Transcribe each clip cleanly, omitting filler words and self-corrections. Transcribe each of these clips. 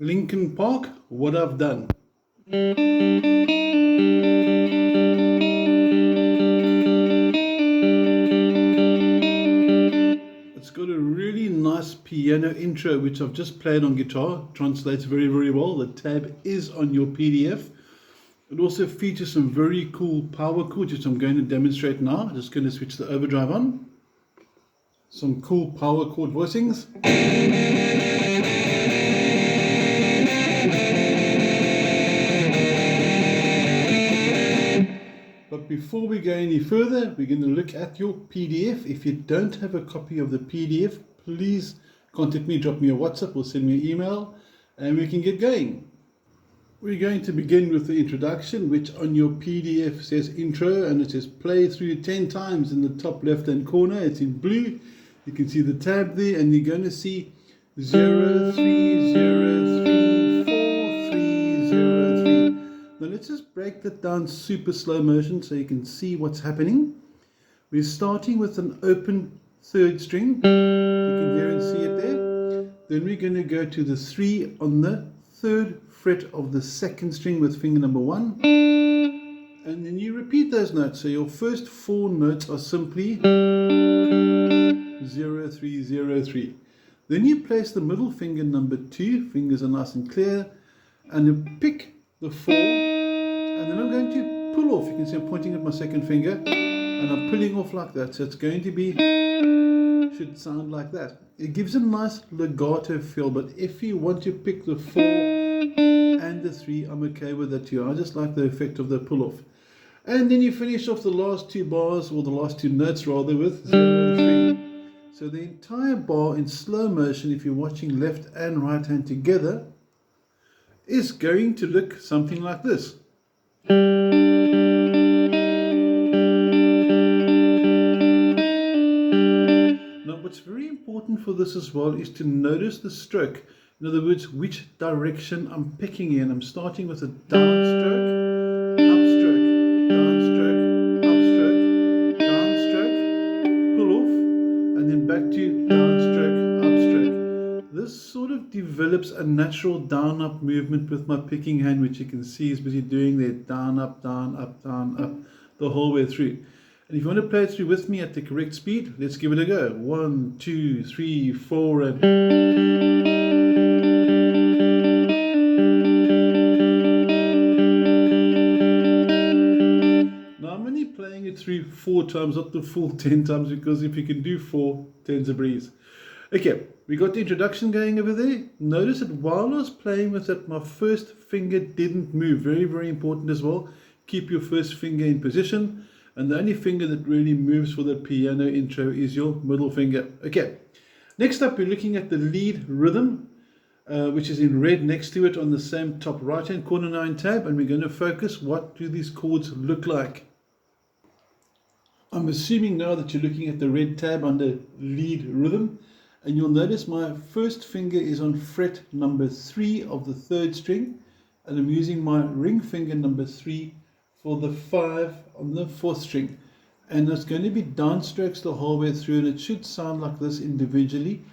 Linkin Park, What I've Done. It's got a really nice piano intro which I've just played on guitar. Translates very, very well. The tab is on your PDF. It also features some very cool power chords which I'm going to demonstrate now. Just going to switch the overdrive on. Some cool power chord voicings. But before we go any further, we're going to look at your PDF. If you don't have a copy of the PDF, please contact me, drop me a WhatsApp or send me an email and we can get going. We're going to begin with the introduction, which on your PDF says intro and it says play through 10 times in the top left hand corner. It's in blue. You can see the tab there and you're going to see 0, 3, 0, 3, 4, 3, 0, 3. Now let's just break that down super slow motion so you can see what's happening. We're starting with an open third string. You can hear and see it there. Then we're going to go to the 3 on the third fret of the second string with finger number 1. And then you repeat those notes. So your first 4 notes are simply 0, 3, 0, 3. Then you place the middle finger number 2. Fingers are nice and clear. And you pick the 4. And then I'm going to pull off. You can see I'm pointing at my second finger. And I'm pulling off like that. So it's going to be, should sound like that. It gives a nice legato feel. But if you want to pick the 4 and the 3, I'm okay with that too. I just like the effect of the pull off. And then you finish off the last 2 bars, or the last 2 notes rather, with 0, 3. So the entire bar in slow motion, if you're watching left and right hand together, is going to look something like this. Now what's very important for this as well is to notice the stroke. In other words, which direction I'm picking in. I'm starting with a downstroke, upstroke, downstroke, upstroke, downstroke, pull off, and then back to downstroke, upstroke. This sort of develops a natural down-up movement with my picking hand, which you can see is busy doing there, down, up, the whole way through. And if you want to play it through with me at the correct speed, let's give it a go. 1, 2, 3, 4, and... playing it through 4 times, not the full 10 times, because if you can do 4, 10's a breeze. Okay, we got the introduction going over there. Notice that while I was playing with it, my first finger didn't move. Very, very important as well. Keep your first finger in position. And the only finger that really moves for the piano intro is your middle finger. Okay, next up we're looking at the lead rhythm, which is in red next to it on the same top right hand corner now in tab. And we're going to focus, what do these chords look like? I'm assuming now that you're looking at the red tab under lead rhythm, and you'll notice my first finger is on fret number 3 of the third string, and I'm using my ring finger number 3 for the 5 on the fourth string. And it's going to be downstrokes the whole way through, and it should sound like this individually.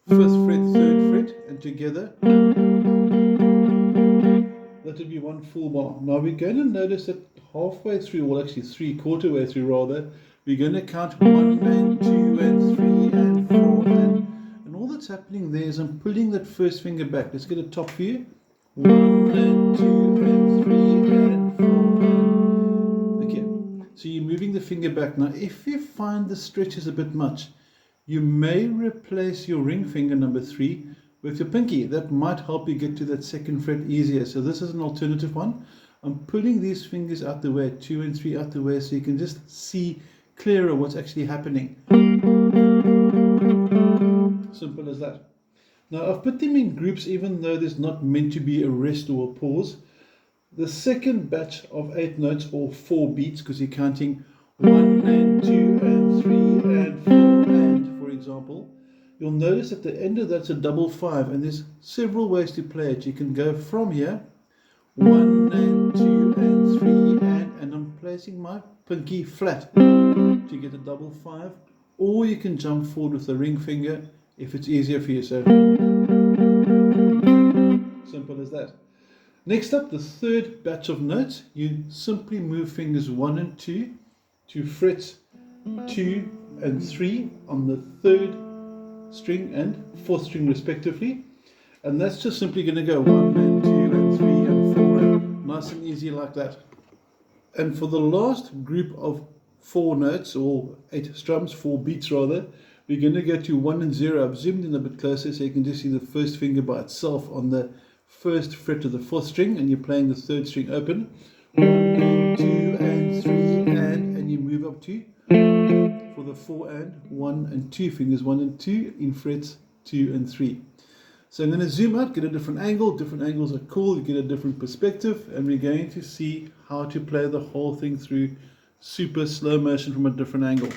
5th fret, 3rd fret, and together. That would be one full bar. Now we're going to notice that halfway through, well actually 3/4 way through rather, we're going to count 1 and 2 and 3 and 4 and all that's happening there is I'm pulling that first finger back. Let's get a top view. 1 and 2 and 3 and 4 and... Okay, so you're moving the finger back. Now if you find the stretch is a bit much, you may replace your ring finger number 3 with your pinky. That might help you get to that second fret easier. So this is an alternative one. I'm pulling these fingers out the way, 2 and 3 out the way, so you can just see clearer what's actually happening. Simple as that. Now I've put them in groups even though there's not meant to be a rest or a pause. The second batch of 8 notes, or 4 beats, because you're counting 1 and 2 and 3 and 4 and, for example, you'll notice at the end of that's a double 5, and there's several ways to play it. You can go from here, 1 and 2 and 3 and I'm placing my pinky flat to get a double 5, or you can jump forward with the ring finger if it's easier for you. So as that. Next up, the third batch of notes, you simply move fingers 1 and 2 to frets 2 and 3 on the third string and fourth string respectively. And that's just simply going to go 1 and 2 and 3 and 4 and nice and easy like that. And for the last group of 4 notes, or 8 strums, 4 beats rather, we're going to go to 1 and 0. I've zoomed in a bit closer so you can just see the first finger by itself on the first fret of the fourth string, and you're playing the third string open. 1 and 2 and 3 and you move up to, for the 4 and 1 and 2 fingers, 1 and 2 in frets 2 and 3. So I'm going to zoom out, get a different angle. Different angles are cool, you get a different perspective, and we're going to see how to play the whole thing through super slow motion from a different angle.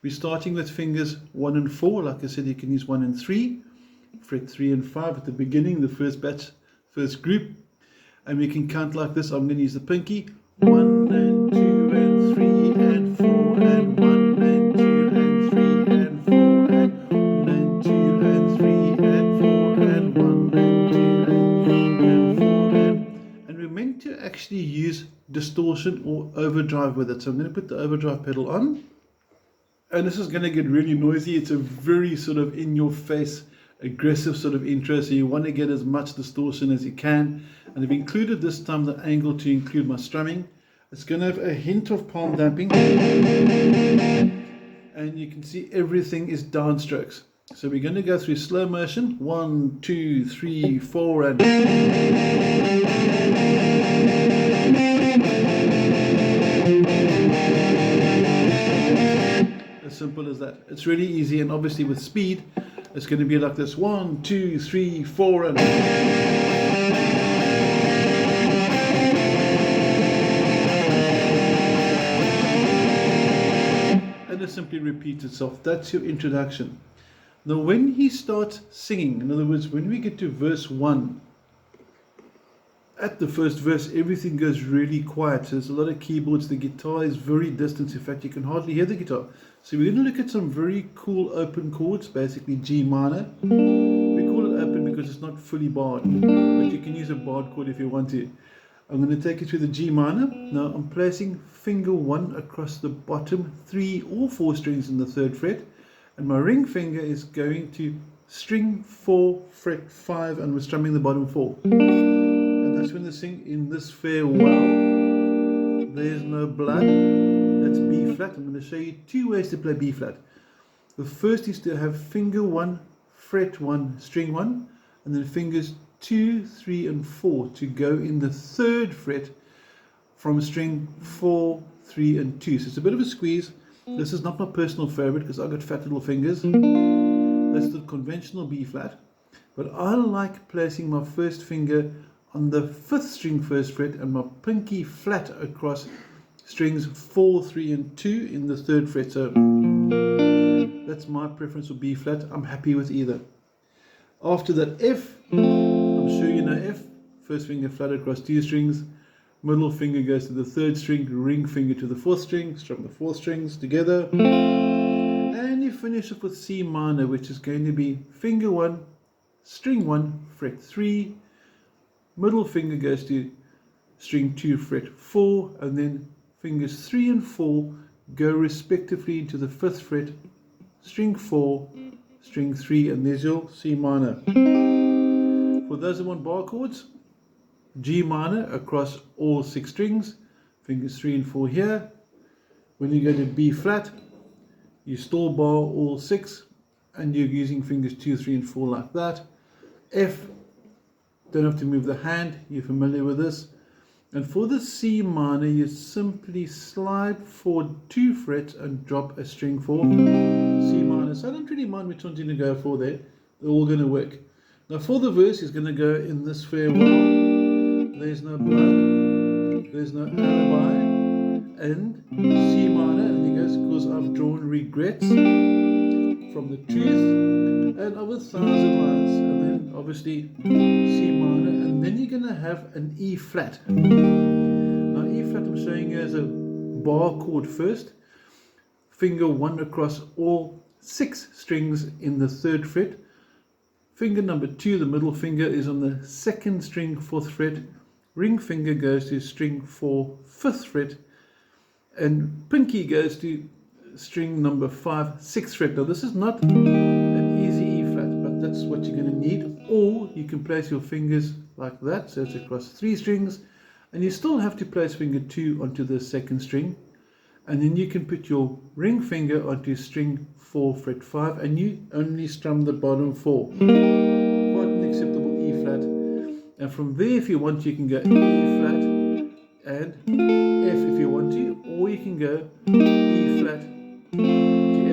We're starting with fingers 1 and 4. Like I said, you can use 1 and 3, fret 3 and 5 at the beginning, the first batch, first group, and we can count like this. I'm going to use the pinky, 1 and 2 and 3 and 4 and 1 and 2 and 3 and 4 and 1 and 2 and 3 and 4 and 1 and 2 and 3 and 4 and we're meant to actually use distortion or overdrive with it. So I'm going to put the overdrive pedal on, and this is going to get really noisy. It's a very sort of in your face aggressive sort of intro, so you want to get as much distortion as you can. And I've included this time the angle to include my strumming. It's going to have a hint of palm damping, and you can see everything is downstrokes. So we're going to go through slow motion, 1, 2, 3, 4 and as simple as that. It's really easy, and obviously with speed it's going to be like this, 1, 2, 3, 4 and it simply repeats itself. That's your introduction. Now when he starts singing, in other words, when we get to verse 1, at the first verse everything goes really quiet. So there's a lot of keyboards, the guitar is very distant, in fact you can hardly hear the guitar. So we're going to look at some very cool open chords, basically G minor. We call it open because it's not fully barred, but you can use a barred chord if you want to. I'm going to take you through the G minor. Now I'm placing finger 1 across the bottom 3 or 4 strings in the 3rd fret, and my ring finger is going to string 4, fret 5, and we're strumming the bottom 4. And that's when they sing in this farewell. There's no blood. That's B flat. I'm going to show you 2 ways to play B flat. The first is to have finger 1, fret 1, string 1, and then fingers 2, 3 and 4 to go in the 3rd fret from string 4, 3 and 2. So it's a bit of a squeeze. This is not my personal favorite because I've got fat little fingers. That's the conventional B flat. But I like placing my first finger on the 5th string 1st fret and my pinky flat across strings 4, 3 and 2 in the 3rd fret. So that's my preference for B flat. I'm happy with either. After that, F, I'm sure you know F. First finger flat across 2 strings, middle finger goes to the 3rd string, ring finger to the 4th string, strum the 4 strings together, and you finish off with C minor, which is going to be finger 1, string 1, fret 3, middle finger goes to string 2, fret 4, and then fingers 3 and 4 go respectively into the 5th fret, string 4, string 3, and there's your C minor. For those that want bar chords, G minor across all 6 strings, fingers 3 and 4 here. When you go to B flat, you stall bar all 6, and you're using fingers 2, 3 and 4 like that. F, don't have to move the hand, you're familiar with this. And for the C minor, you simply slide forward 2 frets and drop a string for C minor. So I don't really mind which one's going to go for there. They're all going to work. Now for the verse, he's going to go in this farewell. There's no blood, there's no alibi, and C minor, and he goes, because I've drawn regrets from the truth and of 1,000 lines, and then obviously C minor, and then you're going to have an E flat. Now E flat I'm showing you as a bar chord first, finger 1 across all 6 strings in the 3rd fret, Finger number 2, the middle finger, is on the 2nd string, 4th fret. Ring finger goes to string 4, 5th fret. And pinky goes to string number 5, 6th fret. Now this is not an easy E flat, but that's what you're going to need. Or you can place your fingers like that, so it's across 3 strings. And you still have to place finger 2 onto the 2nd string. And then you can put your ring finger onto string 4, fret 5, and you only strum the bottom 4. Quite an acceptable E flat. And from there, if you want, you can go E flat and F if you want to, or you can go E flat to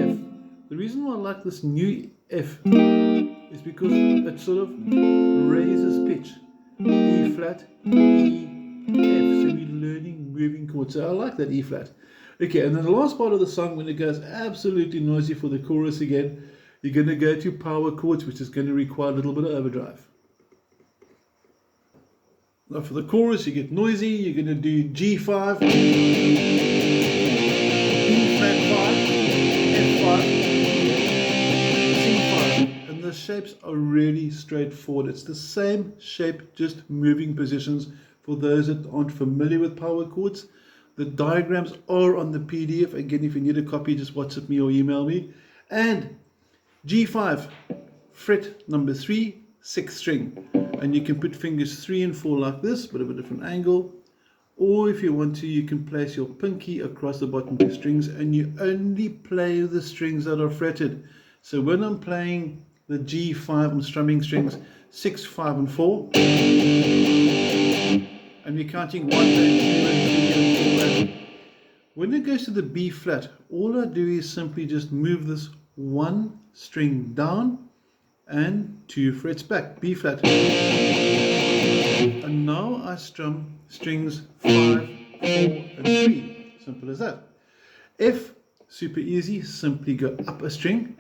F. The reason why I like this new F is because it sort of raises pitch. E flat, E, F. So we're learning moving chords. So I like that E flat. Okay, and then the last part of the song, when it goes absolutely noisy for the chorus again, you're going to go to power chords, which is going to require a little bit of overdrive. Now for the chorus, you get noisy, you're going to do G5, E flat 5, F5, C5. And the shapes are really straightforward. It's the same shape, just moving positions for those that aren't familiar with power chords. The diagrams are on the PDF. Again, if you need a copy, just WhatsApp me or email me. And G5, fret number 3, 6th string. And you can put fingers 3 and 4 like this, bit of a different angle. Or if you want to, you can place your pinky across the bottom 2 strings, and you only play the strings that are fretted. So when I'm playing the G5, I'm strumming strings 6, 5, and 4. And we're counting 1, 2, 3, and 4. When it goes to the B flat, all I do is simply just move this 1 string down and 2 frets back, B flat. And now I strum strings 5, 4, and 3. Simple as that. F, super easy, simply go up a string.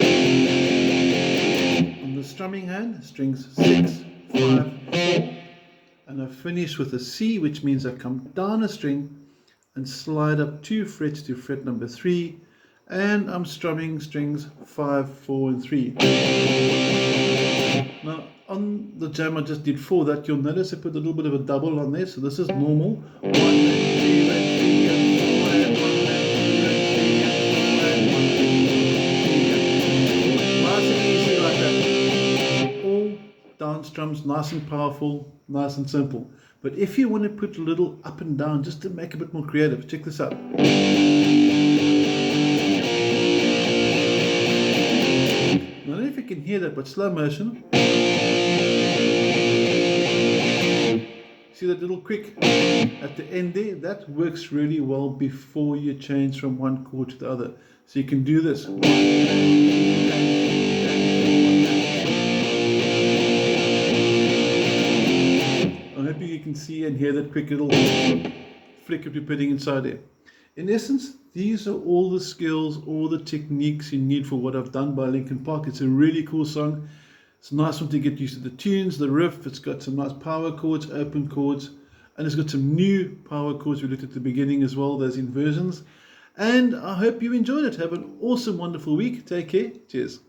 On the strumming hand, strings 6, 5, 4. And I finish with a C, which means I come down a string and slide up 2 frets to fret number 3, and I'm strumming strings 5, 4, and 3. Now on the jam I just did for that, you'll notice I put a little bit of a double on there, so this is normal. 1 and 2 and 3 and 4 and 1 and 2 and 3 and 4 and 1 and 2 and 3 and 4. Nice and easy like that. All down strums, nice and powerful, nice and simple. But if you want to put a little up and down just to make it a bit more creative, check this out. I don't know if you can hear that, but slow motion. See that little quick at the end there? That works really well before you change from one chord to the other. So you can do this. I hope you can see and hear that quick little flick of you're putting inside there. In essence, these are all the skills, all the techniques you need for what I've done by Linkin Park. It's a really cool song. It's a nice one to get used to the tunes, the riff. It's got some nice power chords, open chords, and it's got some new power chords we looked at the beginning as well, those inversions. And I hope you enjoyed it. Have an awesome, wonderful week. Take care. Cheers.